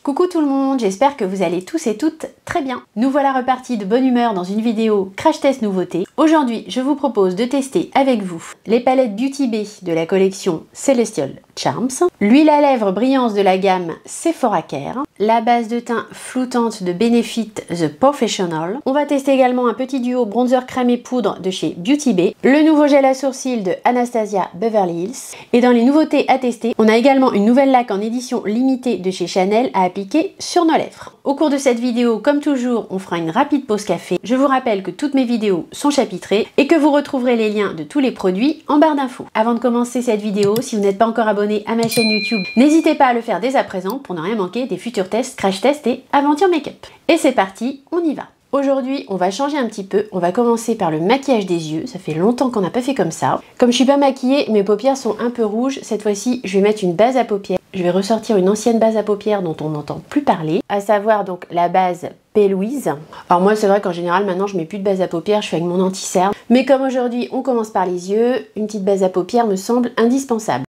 Coucou tout le monde, j'espère que vous allez tous et toutes très bien. Nous voilà repartis de bonne humeur dans une vidéo crash test nouveauté. Aujourd'hui, je vous propose de tester avec vous les palettes Beauty Bay de la collection Celestial Charms, l'huile à lèvres brillance de la gamme Sephora Care, la base de teint floutante de Benefit The Professional. On va tester également un petit duo bronzer crème et poudre de chez Beauty Bay, le nouveau gel à sourcils de Anastasia Beverly Hills. Et dans les nouveautés à tester, on a également une nouvelle laque en édition limitée de chez Chanel à appliquer sur nos lèvres. Au cours de cette vidéo, comme toujours, on fera une rapide pause café. Je vous rappelle que toutes mes vidéos sont chapitrées et que vous retrouverez les liens de tous les produits en barre d'infos. Avant de commencer cette vidéo, si vous n'êtes pas encore abonné à ma chaîne YouTube, n'hésitez pas à le faire dès à présent pour ne rien manquer des futurs tests, crash tests et aventure make-up. Et c'est parti, on y va. Aujourd'hui, on va changer un petit peu. On va commencer par le maquillage des yeux. Ça fait longtemps qu'on n'a pas fait comme ça. Comme je suis pas maquillée, mes paupières sont un peu rouges. Cette fois-ci, je vais mettre une base à paupières. Je vais ressortir une ancienne base à paupières dont on n'entend plus parler, à savoir donc la base P. Louise. Alors moi, c'est vrai qu'en général, maintenant, je mets plus de base à paupières. Je fais avec mon anti-cerne. Mais comme aujourd'hui, on commence par les yeux, une petite base à paupières me semble indispensable.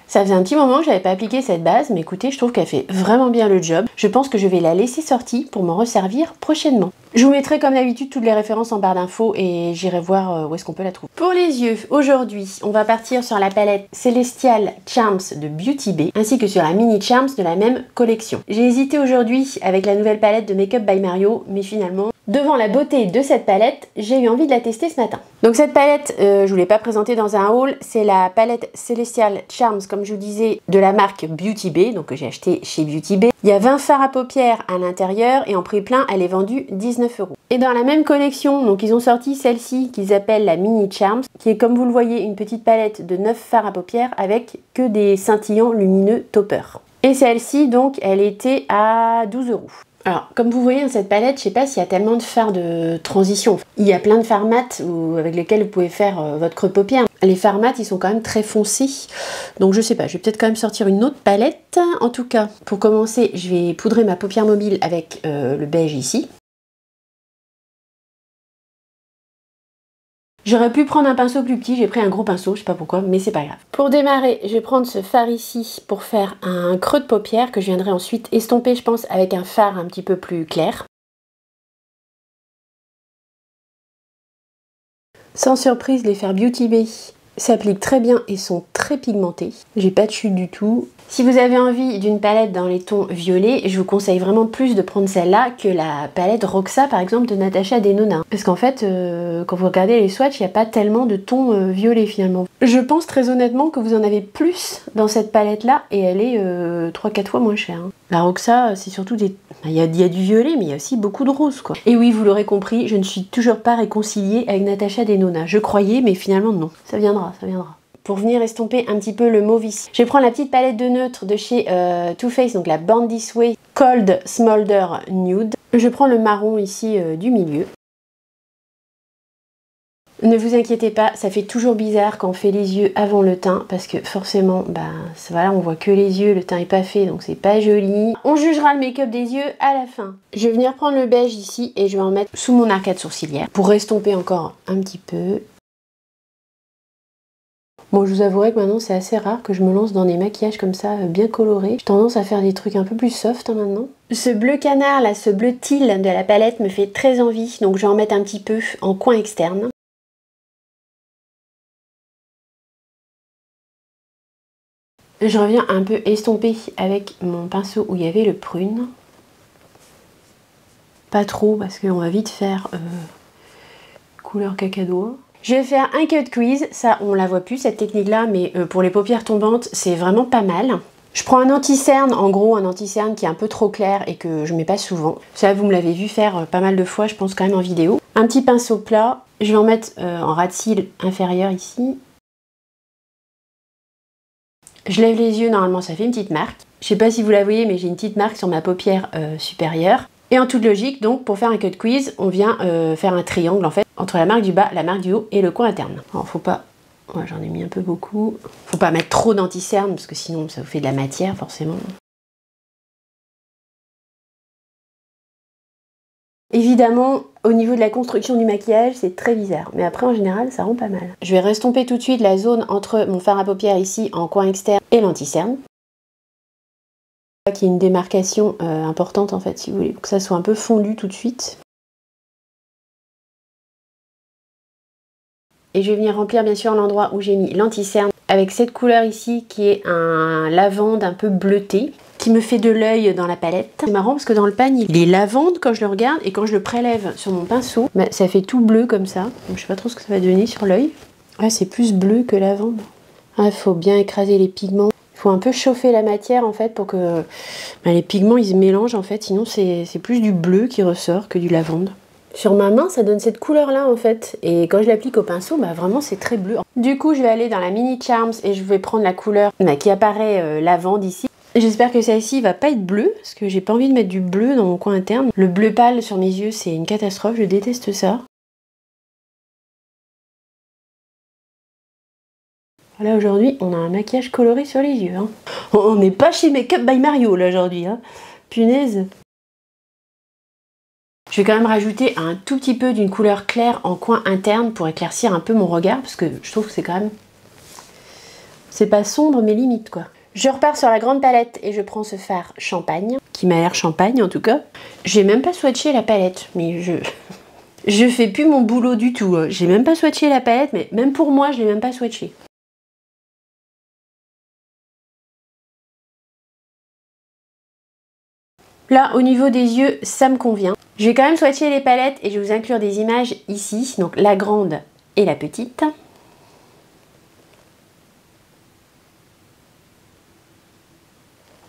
Ça faisait un petit moment que j'avais pas appliqué cette base, mais écoutez, je trouve qu'elle fait vraiment bien le job. Je pense que je vais la laisser sortie pour m'en resservir prochainement. Je vous mettrai comme d'habitude toutes les références en barre d'infos et j'irai voir où est-ce qu'on peut la trouver. Pour les yeux, aujourd'hui, on va partir sur la palette Celestial Charms de Beauty Bay, ainsi que sur la Mini Charms de la même collection. J'ai hésité aujourd'hui avec la nouvelle palette de Make Up by Mario, mais finalement, devant la beauté de cette palette, j'ai eu envie de la tester ce matin. Donc cette palette, je vous l'ai pas présentée dans un haul, c'est la palette Celestial Charms, comme je vous disais, de la marque Beauty Bay, donc que j'ai acheté chez Beauty Bay. Il y a 20 fards à paupières à l'intérieur et en prix plein, elle est vendue 19 €. Et dans la même collection, donc ils ont sorti celle-ci qu'ils appellent la Mini Charms, qui est comme vous le voyez une petite palette de 9 fards à paupières avec que des scintillants lumineux topper. Et celle-ci donc, elle était à 12 €. Alors, comme vous voyez dans cette palette, je sais pas s'il y a tellement de fards de transition. Il y a plein de fards mat avec lesquels vous pouvez faire votre creux de paupière. Les fards mat, ils sont quand même très foncés. Donc je sais pas, je vais peut-être quand même sortir une autre palette. En tout cas, pour commencer, je vais poudrer ma paupière mobile avec le beige ici. J'aurais pu prendre un pinceau plus petit, j'ai pris un gros pinceau, je sais pas pourquoi, mais c'est pas grave. Pour démarrer, je vais prendre ce fard ici pour faire un creux de paupière que je viendrai ensuite estomper, je pense, avec un fard un petit peu plus clair. Sans surprise, les fards Beauty Bay s'appliquent très bien et sont très pigmentés. J'ai pas de chute du tout. Si vous avez envie d'une palette dans les tons violets, je vous conseille vraiment plus de prendre celle-là que la palette Roxa par exemple de Natasha Denona. Parce qu'en fait, quand vous regardez les swatchs, il n'y a pas tellement de tons violets finalement. Je pense très honnêtement que vous en avez plus dans cette palette-là et elle est 3-4 fois moins chère. La Roxa, c'est surtout des... Il y a du violet, mais il y a aussi beaucoup de rose, quoi. Et oui, vous l'aurez compris, je ne suis toujours pas réconciliée avec Natasha Denona. Je croyais, mais finalement non. Ça viendra, ça viendra. Pour venir estomper un petit peu le mauve ici, je vais prendre la petite palette de neutre de chez Too Faced, donc la Born This Way Cold Smolder Nude. Je prends le marron ici du milieu. Ne vous inquiétez pas, ça fait toujours bizarre quand on fait les yeux avant le teint parce que forcément, voilà, on voit que les yeux, le teint est pas fait donc c'est pas joli. On jugera le make-up des yeux à la fin. Je vais venir prendre le beige ici et je vais en mettre sous mon arcade sourcilière pour estomper encore un petit peu. Bon, je vous avouerai que maintenant c'est assez rare que je me lance dans des maquillages comme ça bien colorés. J'ai tendance à faire des trucs un peu plus soft maintenant. Ce bleu canard là, ce bleu teal de la palette me fait très envie donc je vais en mettre un petit peu en coin externe. Je reviens un peu estomper avec mon pinceau où il y avait le prune. Pas trop parce qu'on va vite faire couleur cacadois. Je vais faire un cut crease, ça on la voit plus cette technique là, mais pour les paupières tombantes c'est vraiment pas mal. Je prends un anti-cerne, en gros un anti-cerne qui est un peu trop clair et que je mets pas souvent. Ça vous me l'avez vu faire pas mal de fois je pense quand même en vidéo. Un petit pinceau plat, je vais en mettre en ras de cils inférieur ici. Je lève les yeux, normalement ça fait une petite marque. Je sais pas si vous la voyez, mais j'ai une petite marque sur ma paupière supérieure. Et en toute logique, donc pour faire un cut crease, on vient faire un triangle en fait, entre la marque du bas, la marque du haut et le coin interne. Alors faut pas... Ouais, j'en ai mis un peu beaucoup. Faut pas mettre trop d'anti-cerne, parce que sinon ça vous fait de la matière forcément. Évidemment, au niveau de la construction du maquillage, c'est très bizarre. Mais après, en général, ça rend pas mal. Je vais restomper tout de suite la zone entre mon fard à paupières ici, en coin externe, et l'anti-cerne. Qui est une démarcation importante, en fait, si vous voulez. Pour que ça soit un peu fondu tout de suite. Et je vais venir remplir, bien sûr, l'endroit où j'ai mis l'anti-cerne avec cette couleur ici, qui est un lavande un peu bleuté, qui me fait de l'œil dans la palette. C'est marrant parce que dans le panier, il est lavande quand je le regarde et quand je le prélève sur mon pinceau, bah, ça fait tout bleu comme ça. Donc je sais pas trop ce que ça va donner sur l'œil. Ah, c'est plus bleu que lavande. Ah, il faut bien écraser les pigments. Il faut un peu chauffer la matière en fait pour que bah, les pigments ils se mélangent en fait. Sinon c'est plus du bleu qui ressort que du lavande. Sur ma main, ça donne cette couleur-là en fait. Et quand je l'applique au pinceau, bah vraiment c'est très bleu. Du coup, je vais aller dans la Mini Charms et je vais prendre la couleur qui apparaît lavande ici. J'espère que celle-ci va pas être bleue, parce que j'ai pas envie de mettre du bleu dans mon coin interne. Le bleu pâle sur mes yeux, c'est une catastrophe, je déteste ça. Là aujourd'hui, on a un maquillage coloré sur les yeux. Hein. On n'est pas chez Make Up by Mario là aujourd'hui. Hein. Punaise. Je vais quand même rajouter un tout petit peu d'une couleur claire en coin interne pour éclaircir un peu mon regard, parce que je trouve que c'est quand même... C'est pas sombre, mais limite quoi. Je repars sur la grande palette et je prends ce fard champagne, qui m'a l'air champagne en tout cas. J'ai même pas swatché la palette, mais je fais plus mon boulot du tout. Hein. J'ai même pas swatché la palette, mais même pour moi, je l'ai même pas swatché. Là, au niveau des yeux, ça me convient. Je vais quand même swatcher les palettes et je vais vous inclure des images ici, donc la grande et la petite.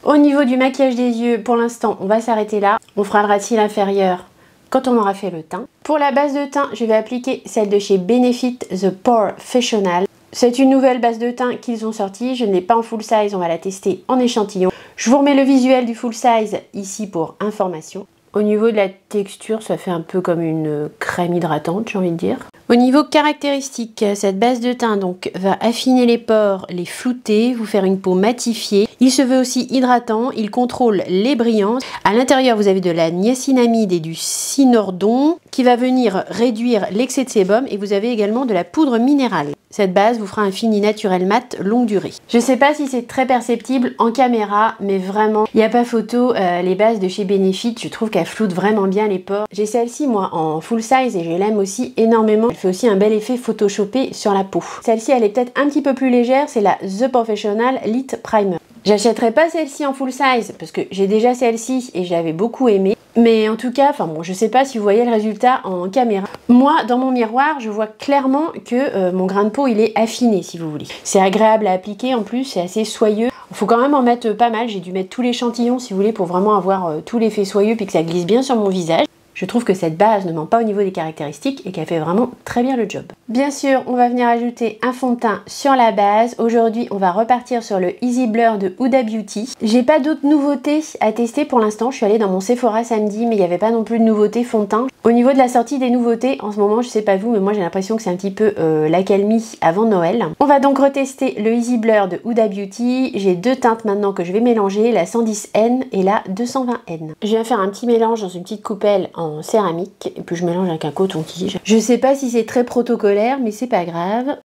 Au niveau du maquillage des yeux, pour l'instant, on va s'arrêter là. On fera le ras de cils inférieur quand on aura fait le teint. Pour la base de teint, je vais appliquer celle de chez Benefit The Porefessional. C'est une nouvelle base de teint qu'ils ont sortie. Je ne l'ai pas en full size, on va la tester en échantillon. Je vous remets le visuel du full size ici pour information. Au niveau de la texture, ça fait un peu comme une crème hydratante, j'ai envie de dire. Au niveau caractéristique, cette base de teint donc va affiner les pores, les flouter, vous faire une peau matifiée. Il se veut aussi hydratant, il contrôle les brillances. À l'intérieur, vous avez de la niacinamide et du cynordon qui va venir réduire l'excès de sébum, et vous avez également de la poudre minérale. Cette base vous fera un fini naturel mat longue durée. Je sais pas si c'est très perceptible en caméra, mais vraiment, il n'y a pas photo. Les bases de chez Benefit, je trouve qu'elles floutent vraiment bien les pores. J'ai celle-ci moi en full size et je l'aime aussi énormément. Elle fait aussi un bel effet photoshopé sur la peau. Celle-ci, elle est peut-être un petit peu plus légère, c'est la The Porefessional Lit Primer. J'achèterai pas celle-ci en full size parce que j'ai déjà celle-ci et j'avais beaucoup aimé. Mais en tout cas, enfin bon, je sais pas si vous voyez le résultat en caméra. Moi, dans mon miroir, je vois clairement que mon grain de peau, il est affiné, si vous voulez. C'est agréable à appliquer, en plus, c'est assez soyeux. Il faut quand même en mettre pas mal. J'ai dû mettre tout l'échantillon, si vous voulez, pour vraiment avoir tout l'effet soyeux puis que ça glisse bien sur mon visage. Je trouve que cette base ne ment pas au niveau des caractéristiques et qu'elle fait vraiment très bien le job. Bien sûr, on va venir ajouter un fond de teint sur la base. Aujourd'hui, on va repartir sur le Easy Blur de Huda Beauty. J'ai pas d'autres nouveautés à tester pour l'instant. Je suis allée dans mon Sephora samedi, mais il n'y avait pas non plus de nouveautés fond de teint. Au niveau de la sortie des nouveautés, en ce moment, je sais pas vous, mais moi j'ai l'impression que c'est un petit peu l'accalmie avant Noël. On va donc retester le Easy Blur de Huda Beauty. J'ai deux teintes maintenant que je vais mélanger, la 110N et la 220N. Je viens faire un petit mélange dans une petite coupelle en céramique et puis je mélange avec un coton-tige. Je sais pas si c'est très protocolaire, mais c'est pas grave.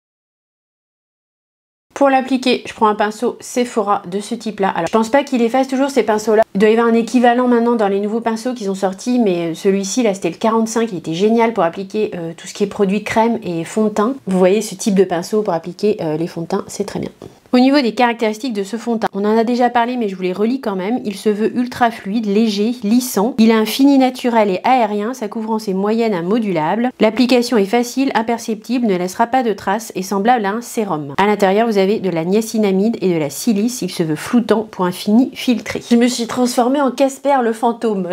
Pour l'appliquer, je prends un pinceau Sephora de ce type-là. Alors, je pense pas qu'il efface toujours ces pinceaux-là. Il doit y avoir un équivalent maintenant dans les nouveaux pinceaux qu'ils ont sortis, mais celui-ci, là, c'était le 45. Il était génial pour appliquer tout ce qui est produit crème et fond de teint. Vous voyez ce type de pinceau pour appliquer les fonds de teint, c'est très bien. Au niveau des caractéristiques de ce fond de teint, on en a déjà parlé mais je vous les relis quand même. Il se veut ultra fluide, léger, lissant. Il a un fini naturel et aérien, sa couvrance est moyenne à modulable. L'application est facile, imperceptible, ne laissera pas de traces et semblable à un sérum. À l'intérieur, vous avez de la niacinamide et de la silice. Il se veut floutant pour un fini filtré. Je me suis transformée en Casper le fantôme.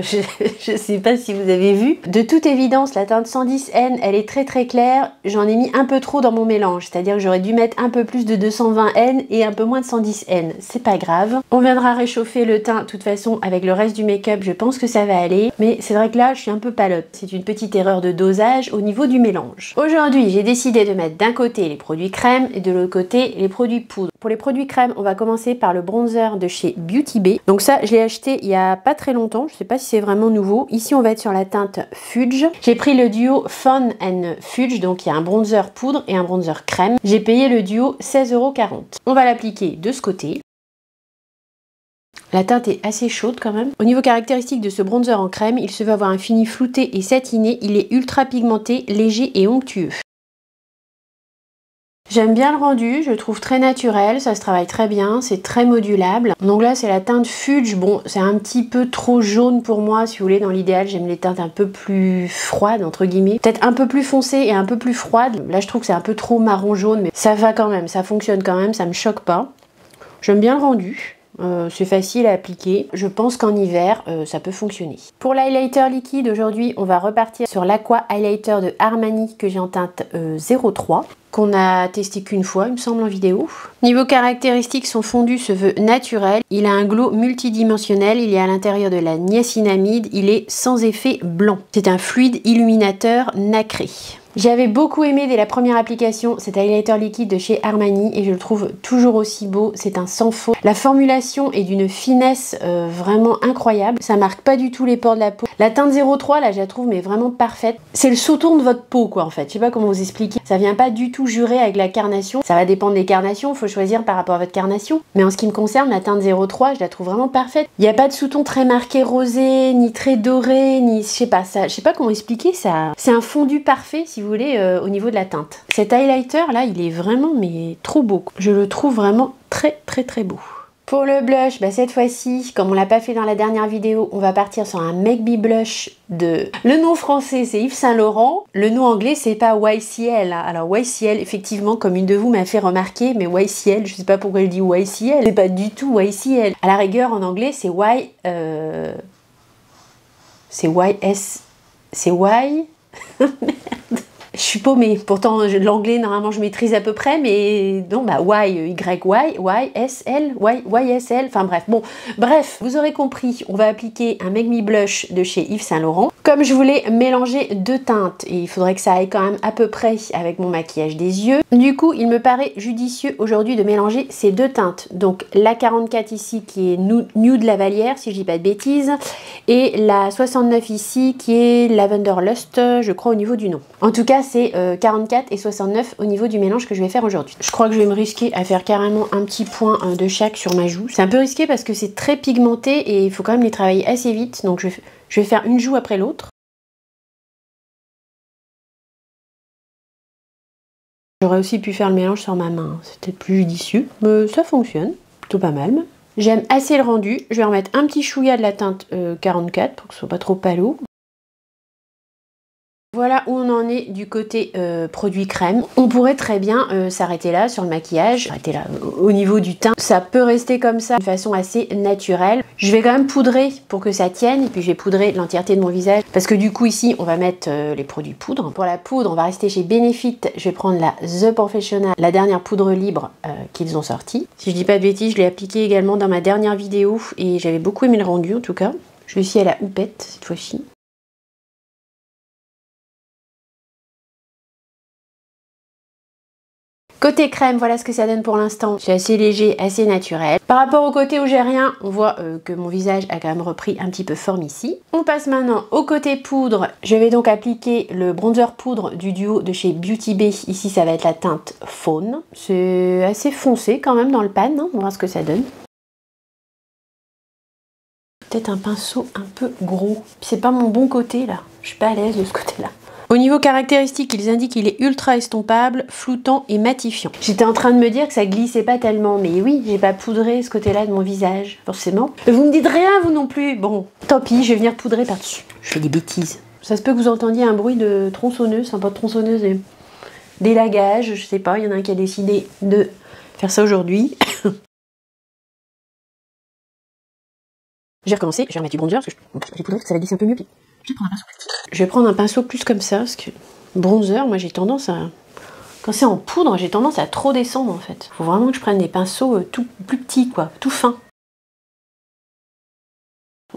Je sais pas si vous avez vu. De toute évidence, la teinte 110N, elle est très très claire. J'en ai mis un peu trop dans mon mélange. C'est-à-dire que j'aurais dû mettre un peu plus de 220N et un peu moins de 110N. C'est pas grave. On viendra réchauffer le teint de toute façon avec le reste du make-up. Je pense que ça va aller. Mais c'est vrai que là, je suis un peu palote. C'est une petite erreur de dosage au niveau du mélange. Aujourd'hui, j'ai décidé de mettre d'un côté les produits crème et de l'autre côté les produits poudre. Pour les produits crème, on va commencer par le bronzer de chez Beauty Bay. Donc ça, je l'ai acheté il y a pas très longtemps. Je sais pas si c'est vraiment nouveau. Ici, on va être sur la teinte Fudge. J'ai pris le duo Fun and Fudge. Donc il y a un bronzer poudre et un bronzer crème. J'ai payé le duo 16,40 €. On va l'appliquer de ce côté. La teinte est assez chaude quand même. Au niveau caractéristique de ce bronzer en crème, il se veut avoir un fini flouté et satiné. Il est ultra pigmenté, léger et onctueux. J'aime bien le rendu, je le trouve très naturel, ça se travaille très bien, c'est très modulable. Donc là c'est la teinte Fudge, bon c'est un petit peu trop jaune pour moi si vous voulez, dans l'idéal j'aime les teintes un peu plus froides entre guillemets. Peut-être un peu plus foncées et un peu plus froides, là je trouve que c'est un peu trop marron jaune mais ça va quand même, ça fonctionne quand même, ça me choque pas. J'aime bien le rendu. C'est facile à appliquer. Je pense qu'en hiver, ça peut fonctionner. Pour l'highlighter liquide, aujourd'hui, on va repartir sur l'Aqua Highlighter de Armani que j'ai en teinte 03, qu'on a testé qu'une fois, il me semble, en vidéo. Niveau caractéristiques, son fondu se veut naturel. Il a un glow multidimensionnel. Il est à l'intérieur de la niacinamide. Il est sans effet blanc. C'est un fluide illuminateur nacré. J'avais beaucoup aimé dès la première application cet highlighter liquide de chez Armani et je le trouve toujours aussi beau, c'est un sans faute. La formulation est d'une finesse vraiment incroyable, ça marque pas du tout les pores de la peau. La teinte 03 là je la trouve mais vraiment parfaite. C'est le sauton de votre peau quoi en fait, je sais pas comment vous expliquer. Ça vient pas du tout jurer avec la carnation, ça va dépendre des carnations, il faut choisir par rapport à votre carnation. Mais en ce qui me concerne, la teinte 03 je la trouve vraiment parfaite. Il n'y a pas de sous-ton très marqué rosé, ni très doré, ni je sais pas, ça, je sais pas comment expliquer ça. C'est un fondu parfait si vous voulez au niveau de la teinte. Cet highlighter là il est vraiment mais trop beau. Je le trouve vraiment très beau. Pour le blush, bah cette fois-ci, comme on l'a pas fait dans la dernière vidéo, on va partir sur un Make Me Blush de... Le nom français c'est Yves Saint Laurent, le nom anglais c'est pas YCL. Hein. Alors YCL, effectivement, comme une de vous m'a fait remarquer, mais YCL, je sais pas pourquoi elle dit YCL, c'est pas du tout YCL. À la rigueur en anglais c'est Y... c'est YS... C'est Y... Merde. Je suis paumée, pourtant l'anglais normalement je maîtrise à peu près, mais non bah YSL, enfin bref, bon, bref, vous aurez compris, on va appliquer un Make Me Blush de chez Yves Saint Laurent. Comme je voulais mélanger deux teintes, et il faudrait que ça aille quand même à peu près avec mon maquillage des yeux, du coup il me paraît judicieux aujourd'hui de mélanger ces deux teintes, donc la 44 ici qui est Nude Lavalière, si je dis pas de bêtises, et la 69 ici qui est Lavender Lust, je crois au niveau du nom. En tout cas c'est 44 et 69 au niveau du mélange que je vais faire aujourd'hui. Je crois que je vais me risquer à faire carrément un petit point de chaque sur ma joue. C'est un peu risqué parce que c'est très pigmenté et il faut quand même les travailler assez vite, donc je vais faire une joue après l'autre. J'aurais aussi pu faire le mélange sur ma main, c'était plus judicieux, mais ça fonctionne, plutôt pas mal. J'aime assez le rendu, je vais remettre un petit chouïa de la teinte 44 pour que ce soit pas trop palo. Voilà où on en est du côté produit crème. On pourrait très bien s'arrêter là sur le maquillage, s'arrêter là au niveau du teint. Ça peut rester comme ça de façon assez naturelle. Je vais quand même poudrer pour que ça tienne et puis je vais poudrer l'entièreté de mon visage parce que du coup ici on va mettre les produits poudre. Pour la poudre on va rester chez Benefit, je vais prendre la The Professional, la dernière poudre libre qu'ils ont sortie. Si je dis pas de bêtises, je l'ai appliquée également dans ma dernière vidéo et j'avais beaucoup aimé le rendu en tout cas. Je vais aussi à la houppette cette fois-ci. Côté crème, voilà ce que ça donne pour l'instant. C'est assez léger, assez naturel. Par rapport au côté où j'ai rien, on voit que mon visage a quand même repris un petit peu forme ici. On passe maintenant au côté poudre. Je vais donc appliquer le bronzer poudre du duo de chez Beauty Bay. Ici, ça va être la teinte Faune. C'est assez foncé quand même dans le pan. Hein. On va voir ce que ça donne. Peut-être un pinceau un peu gros. C'est pas mon bon côté là. Je suis pas à l'aise de ce côté-là. Au niveau caractéristique, ils indiquent qu'il est ultra estompable, floutant et matifiant. J'étais en train de me dire que ça glissait pas tellement, mais oui, j'ai pas poudré ce côté-là de mon visage, forcément. Vous me dites rien, vous non plus. Bon, tant pis, je vais venir poudrer par-dessus. Je fais des bêtises. Ça se peut que vous entendiez un bruit de tronçonneuse, enfin pas de tronçonneuse, mais d'élagage, je sais pas, il y en a un qui a décidé de faire ça aujourd'hui. Je vais recommencer, je vais remettre du bronzer, parce que j'ai poudré, que ça va glisser un peu mieux. Puis je vais prendre un pinceau plus comme ça, parce que bronzer, moi j'ai tendance Quand c'est en poudre, j'ai tendance à trop descendre en fait. Faut vraiment que je prenne des pinceaux tout plus petits quoi, tout fins.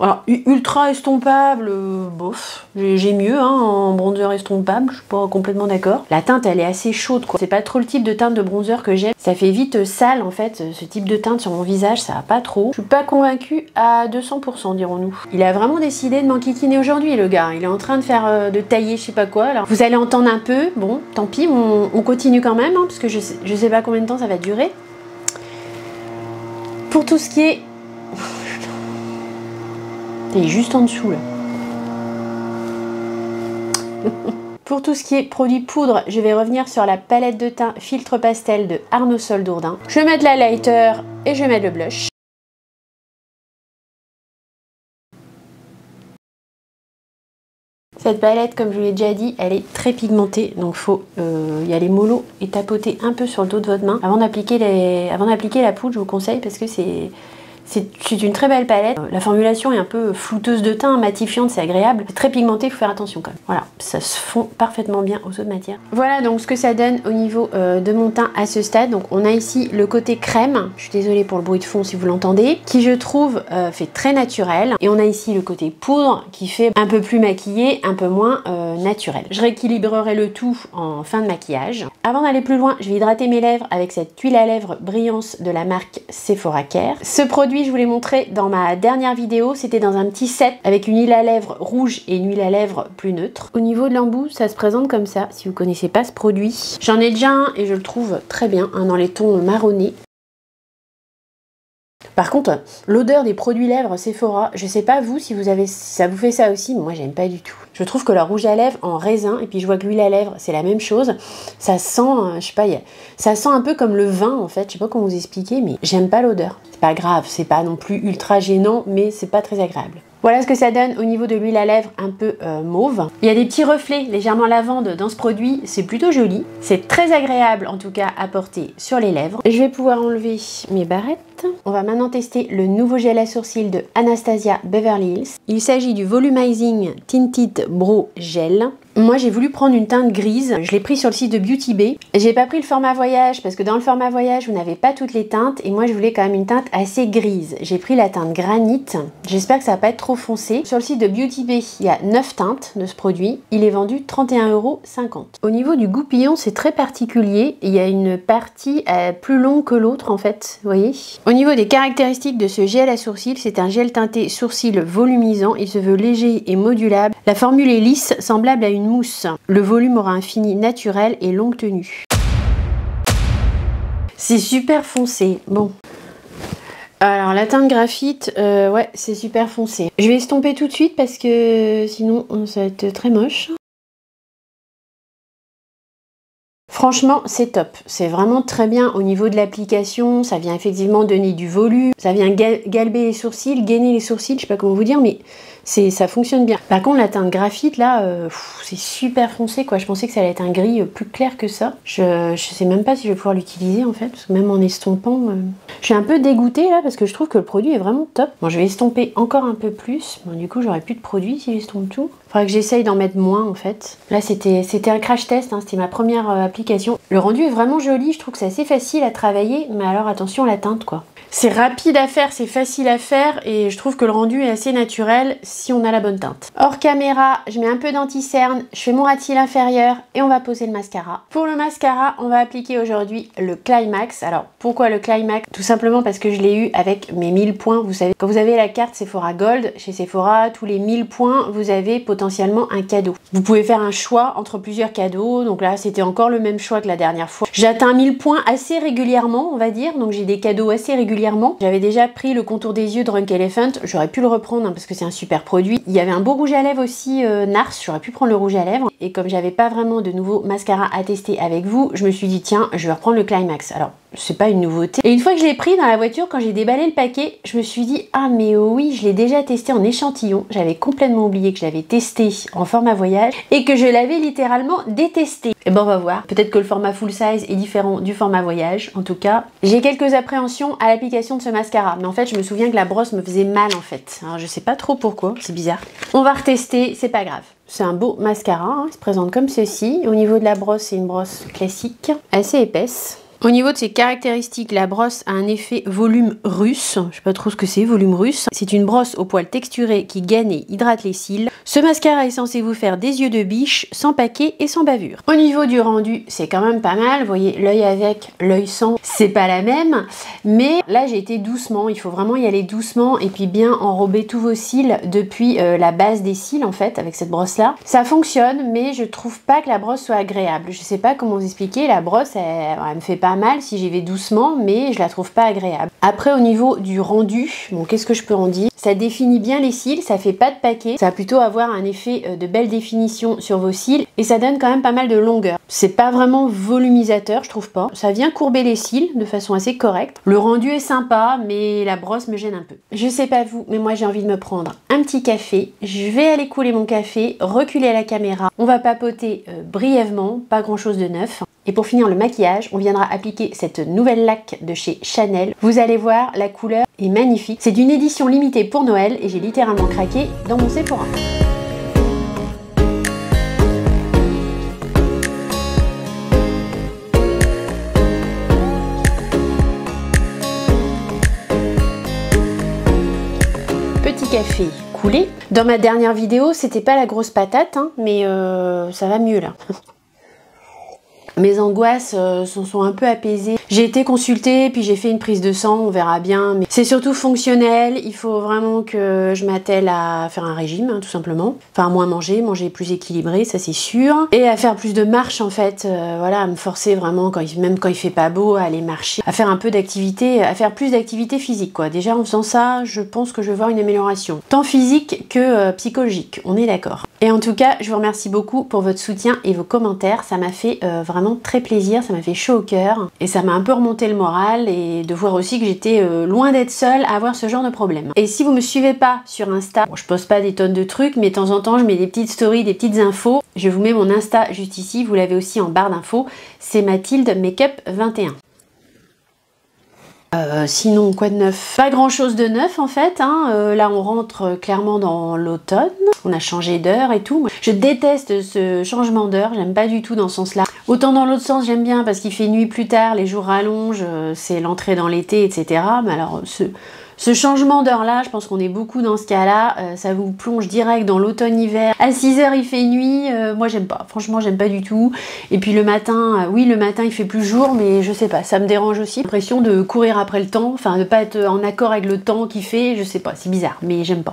Alors, ultra estompable, bof, j'ai mieux hein, en bronzer estompable, je suis pas complètement d'accord. La teinte elle est assez chaude quoi, c'est pas trop le type de teinte de bronzer que j'aime. Ça fait vite sale en fait, ce type de teinte sur mon visage, ça va pas trop. Je suis pas convaincue à 200% dirons-nous. Il a vraiment décidé de m'enquiquiner aujourd'hui le gars, il est en train de faire, de tailler je sais pas quoi. Alors vous allez entendre un peu, bon tant pis, on continue quand même, hein, parce que je sais pas combien de temps ça va durer. Pour tout ce qui est... Il est juste en dessous là. Pour tout ce qui est produit poudre, je vais revenir sur la palette de teint Filtre Pastel de Arnaud Sol Dourdin. Je vais mettre la lighter et je vais mettre le blush. Cette palette, comme je vous l'ai déjà dit, elle est très pigmentée, donc faut y aller mollo et tapoter un peu sur le dos de votre main. Avant d'appliquer la poudre, je vous conseille parce que c'est une très belle palette. La formulation est un peu flouteuse de teint, matifiante, c'est agréable. C'est très pigmenté, il faut faire attention quand même. Voilà, ça se fond parfaitement bien aux autres matières. Voilà donc ce que ça donne au niveau de mon teint à ce stade. Donc on a ici le côté crème, je suis désolée pour le bruit de fond si vous l'entendez, qui je trouve fait très naturel. Et on a ici le côté poudre qui fait un peu plus maquillé, un peu moins naturel. Je rééquilibrerai le tout en fin de maquillage. Avant d'aller plus loin, je vais hydrater mes lèvres avec cette huile à lèvres Brillance de la marque Sephora Care. Ce produit, je vous l'ai montré dans ma dernière vidéo, c'était dans un petit set avec une huile à lèvres rouge et une huile à lèvres plus neutre. Au niveau de l'embout, ça se présente comme ça, si vous connaissez pas ce produit. J'en ai déjà un et je le trouve très bien, hein, dans les tons marronnés. Par contre, l'odeur des produits lèvres Sephora, je sais pas vous si ça vous fait ça aussi, mais moi j'aime pas du tout. Je trouve que leur rouge à lèvres en raisin, et puis je vois que l'huile à lèvres c'est la même chose, ça sent, je sais pas, ça sent un peu comme le vin en fait, je sais pas comment vous expliquer, mais j'aime pas l'odeur. C'est pas grave, c'est pas non plus ultra gênant, mais c'est pas très agréable. Voilà ce que ça donne au niveau de l'huile à lèvres un peu mauve. Il y a des petits reflets légèrement lavande dans ce produit, c'est plutôt joli. C'est très agréable en tout cas à porter sur les lèvres. Je vais pouvoir enlever mes barrettes. On va maintenant tester le nouveau gel à sourcils de Anastasia Beverly Hills. Il s'agit du Volumizing Tinted Brow Gel. Moi j'ai voulu prendre une teinte grise, je l'ai pris sur le site de Beauty Bay. J'ai pas pris le format voyage parce que dans le format voyage vous n'avez pas toutes les teintes et moi je voulais quand même une teinte assez grise. J'ai pris la teinte granite, j'espère que ça va pas être trop foncé. Sur le site de Beauty Bay il y a 9 teintes de ce produit, il est vendu 31,50 €. Au niveau du goupillon c'est très particulier, il y a une partie plus longue que l'autre en fait, vous voyez. Au niveau des caractéristiques de ce gel à sourcils, c'est un gel teinté sourcils volumisant, il se veut léger et modulable. La formule est lisse, semblable à une mousse. Le volume aura un fini naturel et longue tenue. C'est super foncé. Bon. Alors la teinte graphite, ouais, c'est super foncé. Je vais estomper tout de suite parce que sinon ça va être très moche. Franchement, c'est top. C'est vraiment très bien au niveau de l'application. Ça vient effectivement donner du volume. Ça vient galber les sourcils, gainer les sourcils. Je sais pas comment vous dire, mais ça fonctionne bien. Par contre, la teinte graphite, là, c'est super foncé, quoi. Je pensais que ça allait être un gris plus clair que ça. Je sais même pas si je vais pouvoir l'utiliser, en fait. Parce que même en estompant, je suis un peu dégoûtée, là, parce que je trouve que le produit est vraiment top. Bon, je vais estomper encore un peu plus. Bon, du coup, j'aurai plus de produit si j'estompe tout. Faudrait que j'essaye d'en mettre moins, en fait. Là, c'était un crash test, hein. C'était ma première application. Le rendu est vraiment joli. Je trouve que c'est assez facile à travailler. Mais alors, attention à la teinte, quoi. C'est rapide à faire, c'est facile à faire et je trouve que le rendu est assez naturel si on a la bonne teinte. Hors caméra, je mets un peu d'anti-cerne, je fais mon ras de cils inférieur et on va poser le mascara. Pour le mascara, on va appliquer aujourd'hui le Climax. Alors, pourquoi le Climax? Tout simplement parce que je l'ai eu avec mes 1000 points. Vous savez, quand vous avez la carte Sephora Gold, chez Sephora, tous les 1000 points, vous avez potentiellement un cadeau. Vous pouvez faire un choix entre plusieurs cadeaux. Donc là, c'était encore le même choix que la dernière fois. J'atteins 1000 points assez régulièrement, on va dire. Donc j'ai des cadeaux assez régulièrement. J'avais déjà pris le contour des yeux de Drunk Elephant, j'aurais pu le reprendre hein, parce que c'est un super produit. Il y avait un beau rouge à lèvres aussi Nars, j'aurais pu prendre le rouge à lèvres. Et comme j'avais pas vraiment de nouveau mascara à tester avec vous, je me suis dit tiens, je vais reprendre le Climax. Alors, c'est pas une nouveauté. Et une fois que je l'ai pris dans la voiture, quand j'ai déballé le paquet, je me suis dit ah mais oui, je l'ai déjà testé en échantillon. J'avais complètement oublié que je l'avais testé en format voyage et que je l'avais littéralement détesté. Et bon, on va voir. Peut-être que le format full size est différent du format voyage. En tout cas, j'ai quelques appréhensions à l'application de ce mascara. Mais en fait, je me souviens que la brosse me faisait mal en fait. Alors, je sais pas trop pourquoi, c'est bizarre. On va retester, c'est pas grave. C'est un beau mascara, hein. Il se présente comme ceci. Au niveau de la brosse, c'est une brosse classique, assez épaisse. Au niveau de ses caractéristiques, la brosse a un effet volume russe. Je sais pas trop ce que c'est, volume russe. C'est une brosse au poil texturé qui gaine et hydrate les cils. Ce mascara est censé vous faire des yeux de biche, sans paquet et sans bavure. Au niveau du rendu, c'est quand même pas mal. Vous voyez, l'œil avec, l'œil sans, c'est pas la même. Mais là, j'ai été doucement. Il faut vraiment y aller doucement et puis bien enrober tous vos cils depuis la base des cils, en fait, avec cette brosse-là. Ça fonctionne, mais je trouve pas que la brosse soit agréable. Je sais pas comment vous expliquer. La brosse, elle me fait pas mal si j'y vais doucement, mais je la trouve pas agréable. Après, au niveau du rendu, bon, qu'est-ce que je peux en dire? Ça définit bien les cils, ça fait pas de paquet, ça va plutôt avoir un effet de belle définition sur vos cils et ça donne quand même pas mal de longueur. C'est pas vraiment volumisateur, je trouve pas. Ça vient courber les cils de façon assez correcte. Le rendu est sympa, mais la brosse me gêne un peu. Je sais pas vous, mais moi j'ai envie de me prendre un petit café. Je vais aller couler mon café, reculer à la caméra. On va papoter brièvement, pas grand chose de neuf. Et pour finir le maquillage, on viendra appliquer cette nouvelle laque de chez Chanel. Vous allez voir, la couleur est magnifique. C'est d'une édition limitée pour Noël et j'ai littéralement craqué dans mon Sephora. Petit café coulé. Dans ma dernière vidéo, c'était pas la grosse patate, hein, mais ça va mieux là. Mes angoisses se sont un peu apaisées. J'ai été consultée, puis j'ai fait une prise de sang, on verra bien. Mais c'est surtout fonctionnel, il faut vraiment que je m'attelle à faire un régime, hein, tout simplement. Enfin, moins manger, manger plus équilibré, ça c'est sûr. Et à faire plus de marche en fait, voilà, à me forcer vraiment, même quand il fait pas beau, à aller marcher. À faire un peu d'activité, à faire plus d'activité physique quoi. Déjà en faisant ça, je pense que je vais voir une amélioration. Tant physique que psychologique, on est d'accord. Et en tout cas, je vous remercie beaucoup pour votre soutien et vos commentaires. Ça m'a fait vraiment très plaisir, ça m'a fait chaud au cœur. Et ça m'a un peu remonté le moral et de voir aussi que j'étais loin d'être seule à avoir ce genre de problème. Et si vous me suivez pas sur Insta, bon, je poste pas des tonnes de trucs, mais de temps en temps, je mets des petites stories, des petites infos. Je vous mets mon Insta juste ici, vous l'avez aussi en barre d'infos. C'est Mathilde Makeup 21. Sinon, quoi de neuf? Pas grand chose de neuf en fait, hein. Là on rentre clairement dans l'automne, on a changé d'heure et tout. Je déteste ce changement d'heure, j'aime pas du tout dans ce sens-là. Autant dans l'autre sens j'aime bien parce qu'il fait nuit plus tard, les jours rallongent, c'est l'entrée dans l'été, etc. Mais alors ce changement d'heure là, je pense qu'on est beaucoup dans ce cas là, ça vous plonge direct dans l'automne-hiver. À 6 h il fait nuit, moi j'aime pas, franchement j'aime pas du tout. Et puis le matin, oui le matin il fait plus jour, mais je sais pas, ça me dérange aussi. L'impression de courir après le temps, enfin de pas être en accord avec le temps qu'il fait, je sais pas, c'est bizarre, mais j'aime pas.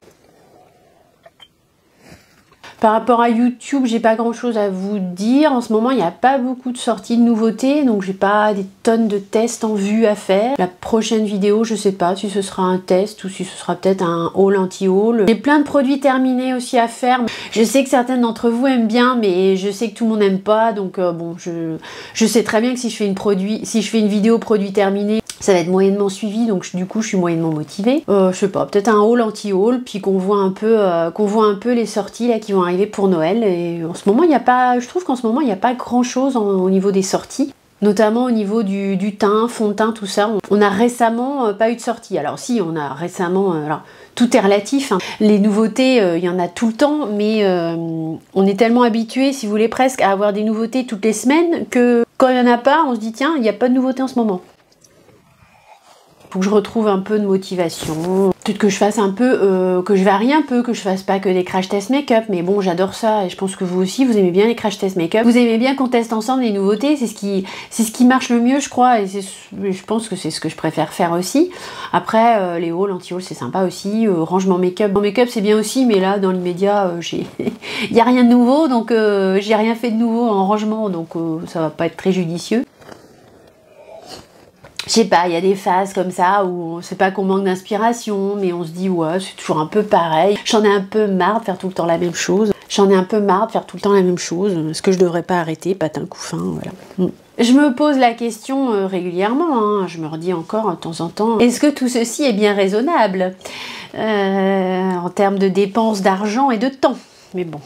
Par rapport à YouTube, j'ai pas grand chose à vous dire. En ce moment, il n'y a pas beaucoup de sorties de nouveautés, donc j'ai pas des tonnes de tests en vue à faire. La prochaine vidéo, je sais pas si ce sera un test ou si ce sera peut-être un haul anti-haul. J'ai plein de produits terminés aussi à faire. Je sais que certaines d'entre vous aiment bien, mais je sais que tout le monde n'aime pas, donc bon, je sais très bien que si je fais une vidéo produit terminé, ça va être moyennement suivi, donc du coup je suis moyennement motivée. Je sais pas, peut-être un haul anti-haul, puis qu'on voit un peu les sorties là qui vont arriver pour Noël. Et en ce moment, il n'y a pas, je trouve qu'en ce moment il n'y a pas grand chose au niveau des sorties. Notamment au niveau du teint, fond de teint, tout ça. On a récemment pas eu de sortie. Alors si, on a récemment... alors, tout est relatif, hein. Les nouveautés, il y en a tout le temps, mais on est tellement habitué, si vous voulez, presque à avoir des nouveautés toutes les semaines, que quand il n'y en a pas, on se dit tiens, il n'y a pas de nouveautés en ce moment. Faut que je retrouve un peu de motivation. Peut-être que je fasse un peu, que je varie un peu, que je fasse pas que des crash test make-up, mais bon, j'adore ça et je pense que vous aussi, vous aimez bien les crash test make-up. Vous aimez bien qu'on teste ensemble les nouveautés, c'est ce qui marche le mieux, je crois, et je pense que c'est ce que je préfère faire aussi. Après, les hauls, anti-hauls, c'est sympa aussi. Rangement make-up. Mon make-up, c'est bien aussi, mais là, dans l'immédiat, il n'y a rien de nouveau, donc j'ai rien fait de nouveau en rangement, donc ça va pas être très judicieux. Je sais pas, il y a des phases comme ça où c'est pas qu'on manque d'inspiration, mais on se dit ouais, c'est toujours un peu pareil. J'en ai un peu marre de faire tout le temps la même chose. Est-ce que je devrais pas arrêter, patin couffin, voilà. Je me pose la question régulièrement, hein, je me redis encore de temps en temps, est-ce que tout ceci est bien raisonnable en termes de dépenses d'argent et de temps? Mais bon.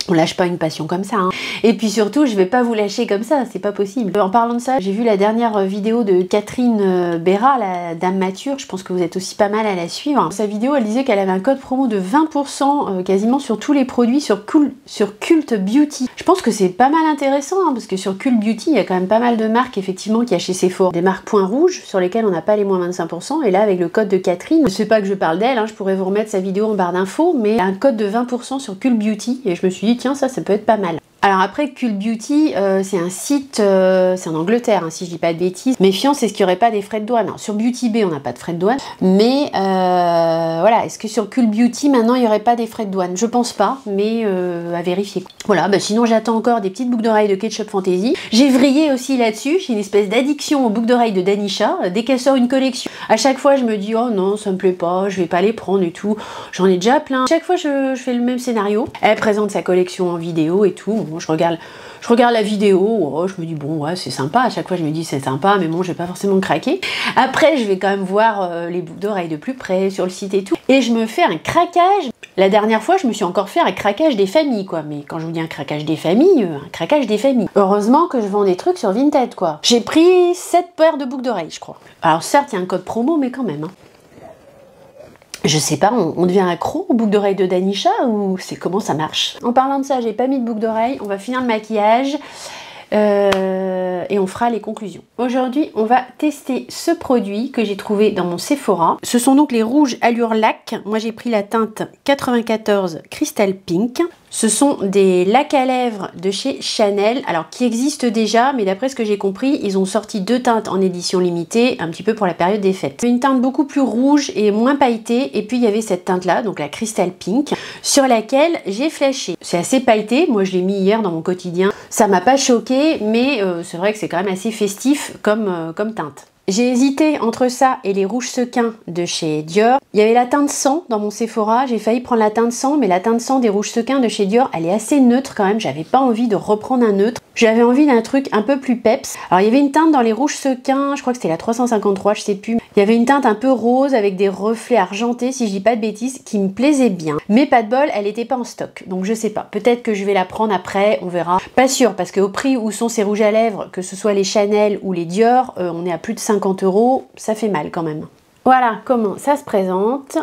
On lâche pas une passion comme ça, hein. Et puis surtout, je vais pas vous lâcher comme ça, c'est pas possible. En parlant de ça, j'ai vu la dernière vidéo de Catherine Béra, la dame mature, je pense que vous êtes aussi pas mal à la suivre. Sa vidéo, elle disait qu'elle avait un code promo de 20% quasiment sur tous les produits sur Cult Beauty. Je pense que c'est pas mal intéressant, hein, parce que sur Cult Beauty, il y a quand même pas mal de marques effectivement qu'il y a chez Sephora. Des marques points rouges sur lesquelles on n'a pas les moins 25%, et là avec le code de Catherine, je sais pas que je parle d'elle, hein, je pourrais vous remettre sa vidéo en barre d'infos, mais un code de 20% sur Cult Beauty, et je me suis dit tiens ça peut être pas mal. Alors après, Cult Beauty, c'est un site, c'est en Angleterre, hein, si je dis pas de bêtises. Méfiance, est-ce qu'il n'y aurait pas des frais de douane? Alors, sur Beauty Bay, on n'a pas de frais de douane, mais voilà, est-ce que sur Cult Beauty, maintenant, il n'y aurait pas des frais de douane? Je pense pas, mais à vérifier. Voilà, bah sinon j'attends encore des petites boucles d'oreilles de Ketchup Fantasy. J'ai vrillé aussi là-dessus, j'ai une espèce d'addiction aux boucles d'oreilles de Danisha. Dès qu'elle sort une collection, à chaque fois je me dis oh non, ça me plaît pas, je vais pas les prendre et tout. J'en ai déjà plein. Chaque fois je fais le même scénario. Elle présente sa collection en vidéo et tout. Bon, je regarde la vidéo, oh, je me dis bon ouais c'est sympa, à chaque fois je me dis c'est sympa, mais bon je vais pas forcément craquer. Après je vais quand même voir les boucles d'oreilles de plus près sur le site et tout. Et je me fais un craquage. La dernière fois je me suis encore fait un craquage des familles quoi, mais quand je vous dis un craquage des familles, un craquage des familles. Heureusement que je vends des trucs sur Vinted quoi. J'ai pris 7 paires de boucles d'oreilles je crois. Alors certes il y a un code promo mais quand même. Hein. Je sais pas, on devient accro aux boucles d'oreilles de Danisha ou c'est comment ça marche? En parlant de ça, j'ai pas mis de boucles d'oreilles, on va finir le maquillage et on fera les conclusions. Aujourd'hui, on va tester ce produit que j'ai trouvé dans mon Sephora. Ce sont donc les rouges Allure Lac. Moi, j'ai pris la teinte 94 Crystal Pink. Ce sont des lacs à lèvres de chez Chanel, alors qui existent déjà, mais d'après ce que j'ai compris, ils ont sorti 2 teintes en édition limitée, un petit peu pour la période des fêtes. Une teinte beaucoup plus rouge et moins pailletée, et puis il y avait cette teinte-là, donc la Crystal Pink, sur laquelle j'ai flashé. C'est assez pailleté, moi je l'ai mis hier dans mon quotidien. Ça m'a pas choqué, mais c'est vrai que c'est quand même assez festif comme teinte. J'ai hésité entre ça et les rouges sequins de chez Dior. Il y avait la teinte 100 dans mon Sephora, j'ai failli prendre la teinte 100, mais la teinte 100 des rouges sequins de chez Dior, elle est assez neutre quand même, j'avais pas envie de reprendre un neutre. J'avais envie d'un truc un peu plus peps. Alors il y avait une teinte dans les rouges sequins, je crois que c'était la 353, je sais plus. Il y avait une teinte un peu rose avec des reflets argentés, si je dis pas de bêtises, qui me plaisait bien. Mais pas de bol, elle était pas en stock, donc je sais pas. Peut-être que je vais la prendre après, on verra. Pas sûr, parce qu'au prix où sont ces rouges à lèvres, que ce soit les Chanel ou les Dior, on est à plus de 50 €, ça fait mal quand même. Voilà comment ça se présente.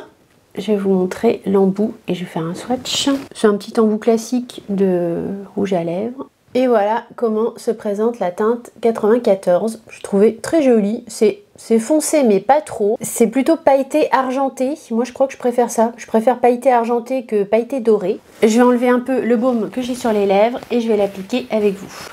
Je vais vous montrer l'embout et je vais faire un swatch. C'est un petit embout classique de rouge à lèvres. Et voilà comment se présente la teinte 94. Je trouvais très jolie. C'est foncé mais pas trop. C'est plutôt pailleté argenté. Moi je crois que je préfère ça. Je préfère pailleté argenté que pailleté doré. Je vais enlever un peu le baume que j'ai sur les lèvres et je vais l'appliquer avec vous.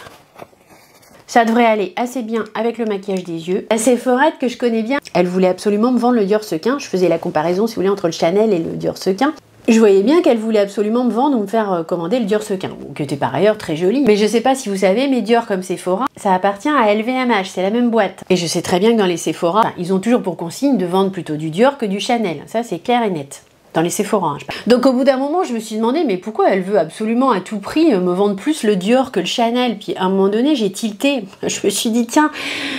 Ça devrait aller assez bien avec le maquillage des yeux. La Sephora que je connais bien, elle voulait absolument me vendre le Dior Sequin. Je faisais la comparaison, si vous voulez, entre le Chanel et le Dior Sequin. Je voyais bien qu'elle voulait absolument me vendre ou me faire commander le Dior Sequin, qui était par ailleurs très joli. Mais je sais pas si vous savez, mais Dior comme Sephora, ça appartient à LVMH, c'est la même boîte. Et je sais très bien que dans les Sephora, ils ont toujours pour consigne de vendre plutôt du Dior que du Chanel. Ça, c'est clair et net. Dans les Sephora. Hein. Donc au bout d'un moment, je me suis demandé, mais pourquoi elle veut absolument à tout prix me vendre plus le Dior que le Chanel? Puis à un moment donné, j'ai tilté. Je me suis dit, tiens,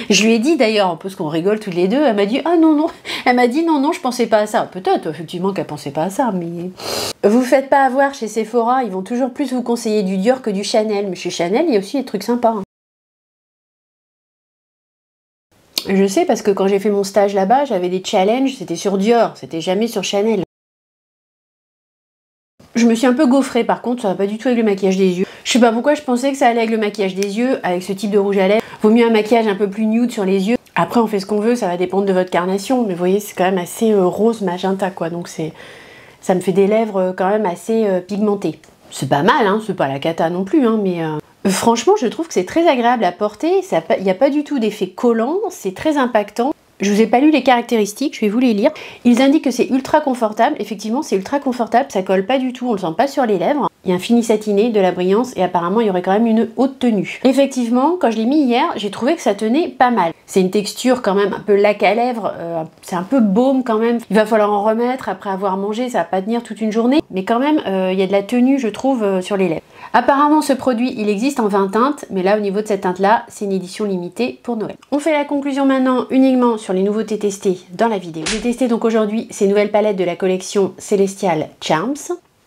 je lui ai dit d'ailleurs, parce qu'on rigole toutes les deux, elle m'a dit, ah non, non. Elle m'a dit, non, non, je pensais pas à ça. Peut-être, effectivement, qu'elle pensait pas à ça, mais... Vous faites pas avoir chez Sephora, ils vont toujours plus vous conseiller du Dior que du Chanel. Mais chez Chanel, il y a aussi des trucs sympas. Hein. Je sais parce que quand j'ai fait mon stage là-bas, j'avais des challenges, c'était sur Dior, c'était jamais sur Chanel. Je me suis un peu gaufrée par contre, ça va pas du tout avec le maquillage des yeux. Je sais pas pourquoi je pensais que ça allait avec le maquillage des yeux, avec ce type de rouge à lèvres. Vaut mieux un maquillage un peu plus nude sur les yeux. Après on fait ce qu'on veut, ça va dépendre de votre carnation, mais vous voyez c'est quand même assez rose magenta quoi, donc ça me fait des lèvres quand même assez pigmentées. C'est pas mal, hein, c'est pas la cata non plus, hein, mais franchement je trouve que c'est très agréable à porter, il n'y a pas du tout d'effet collant, c'est très impactant. Je vous ai pas lu les caractéristiques, je vais vous les lire. Ils indiquent que c'est ultra confortable. Effectivement, c'est ultra confortable, ça colle pas du tout, on le sent pas sur les lèvres. Il y a un fini satiné, de la brillance et apparemment il y aurait quand même une haute tenue. Effectivement, quand je l'ai mis hier, j'ai trouvé que ça tenait pas mal. C'est une texture quand même un peu lac à lèvres, c'est un peu baume quand même. Il va falloir en remettre après avoir mangé, ça va pas tenir toute une journée. Mais quand même, il y a de la tenue, je trouve, sur les lèvres. Apparemment, ce produit, il existe en 20 teintes, mais là, au niveau de cette teinte-là, c'est une édition limitée pour Noël. On fait la conclusion maintenant uniquement sur les nouveautés testées dans la vidéo. J'ai testé donc aujourd'hui ces nouvelles palettes de la collection Celestial Charms.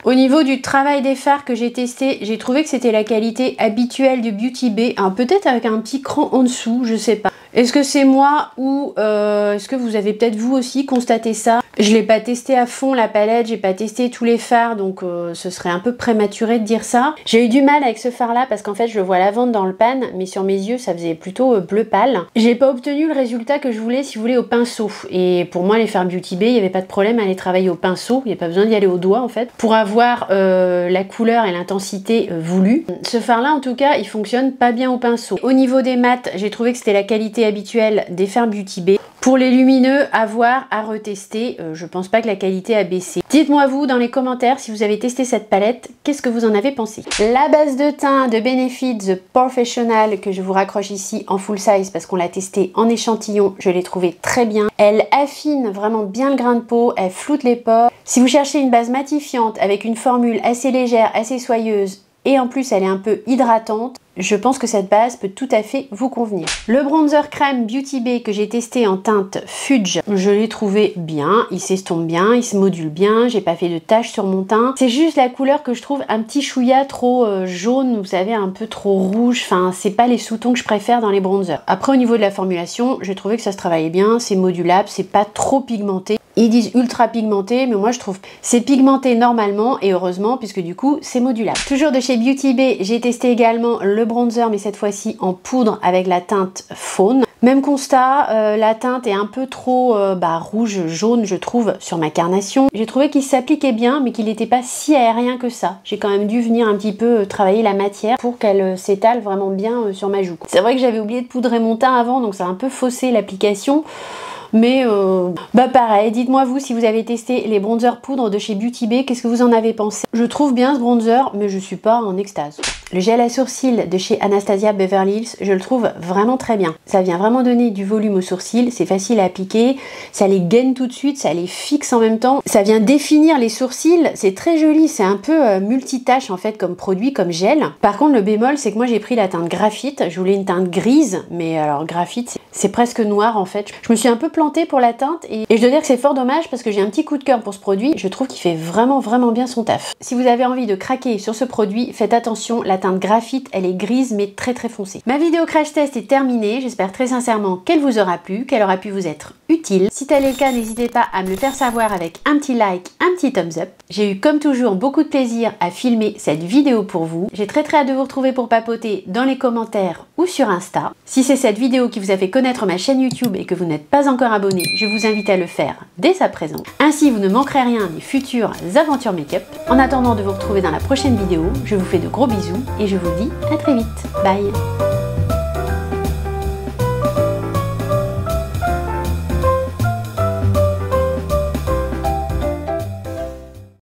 Au niveau du travail des fards que j'ai testé, j'ai trouvé que c'était la qualité habituelle du Beauty Bay, peut-être avec un petit cran en dessous, je sais pas. Est-ce que c'est moi ou est-ce que vous avez peut-être vous aussi constaté ça? Je l'ai pas testé à fond la palette, j'ai pas testé tous les fards, donc ce serait un peu prématuré de dire ça. J'ai eu du mal avec ce fard là parce qu'en fait je le vois à lavande dans le pan, mais sur mes yeux ça faisait plutôt bleu pâle. J'ai pas obtenu le résultat que je voulais, si vous voulez, au pinceau. Et pour moi les fards Beauty Bay, il n'y avait pas de problème à les travailler au pinceau, il n'y a pas besoin d'y aller au doigt en fait, pour avoir la couleur et l'intensité voulue. Ce fard là en tout cas il fonctionne pas bien au pinceau. Au niveau des mats, j'ai trouvé que c'était la qualité habituelle des fards Beauty Bay. Pour les lumineux, à voir, à retester, je pense pas que la qualité a baissé. Dites-moi vous dans les commentaires si vous avez testé cette palette, qu'est-ce que vous en avez pensé? La base de teint de Benefit The Professional que je vous raccroche ici en full size parce qu'on l'a testée en échantillon, je l'ai trouvée très bien. Elle affine vraiment bien le grain de peau, elle floute les pores. Si vous cherchez une base matifiante avec une formule assez légère, assez soyeuse, et en plus elle est un peu hydratante, je pense que cette base peut tout à fait vous convenir. Le bronzer crème Beauty Bay que j'ai testé en teinte Fudge, je l'ai trouvé bien, il s'estompe bien, il se module bien, j'ai pas fait de taches sur mon teint. C'est juste la couleur que je trouve un petit chouïa trop jaune, vous savez, un peu trop rouge, enfin c'est pas les sous-tons que je préfère dans les bronzers. Après au niveau de la formulation, j'ai trouvé que ça se travaillait bien, c'est modulable, c'est pas trop pigmenté. Ils disent ultra pigmenté, mais moi je trouve c'est pigmenté normalement et heureusement puisque du coup c'est modulable. Toujours de chez Beauty Bay, j'ai testé également le bronzer mais cette fois-ci en poudre avec la teinte Faune. Même constat, la teinte est un peu trop rouge, jaune je trouve sur ma carnation. J'ai trouvé qu'il s'appliquait bien mais qu'il n'était pas si aérien que ça. J'ai quand même dû venir un petit peu travailler la matière pour qu'elle s'étale vraiment bien sur ma joue. C'est vrai que j'avais oublié de poudrer mon teint avant donc ça a un peu faussé l'application. Mais pareil, dites-moi vous si vous avez testé les bronzers poudre de chez Beauty Bay, qu'est-ce que vous en avez pensé? Je trouve bien ce bronzer, mais je suis pas en extase. Le gel à sourcils de chez Anastasia Beverly Hills, je le trouve vraiment très bien. Ça vient vraiment donner du volume aux sourcils, c'est facile à appliquer, ça les gaine tout de suite, ça les fixe en même temps. Ça vient définir les sourcils, c'est très joli, c'est un peu multitâche en fait comme produit, comme gel. Par contre le bémol c'est que moi j'ai pris la teinte graphite, je voulais une teinte grise, mais alors graphite c'est presque noir en fait. Je me suis un peu plantée pour la teinte et je dois dire que c'est fort dommage parce que j'ai un petit coup de cœur pour ce produit, je trouve qu'il fait vraiment bien son taf. Si vous avez envie de craquer sur ce produit, faites attention, la teinte graphite elle est grise mais très foncée. Ma vidéo crash test est terminée, j'espère très sincèrement qu'elle vous aura plu, qu'elle aura pu vous être utile. Si tel est le cas, n'hésitez pas à me le faire savoir avec un petit like, un petit thumbs up. J'ai eu comme toujours beaucoup de plaisir à filmer cette vidéo pour vous. J'ai très hâte de vous retrouver pour papoter dans les commentaires ou sur Insta. Si c'est cette vidéo qui vous a fait connaître ma chaîne YouTube et que vous n'êtes pas encore abonné, je vous invite à le faire dès à présent. Ainsi vous ne manquerez rien des futures aventures make-up. En attendant de vous retrouver dans la prochaine vidéo, je vous fais de gros bisous et je vous dis à très vite. Bye!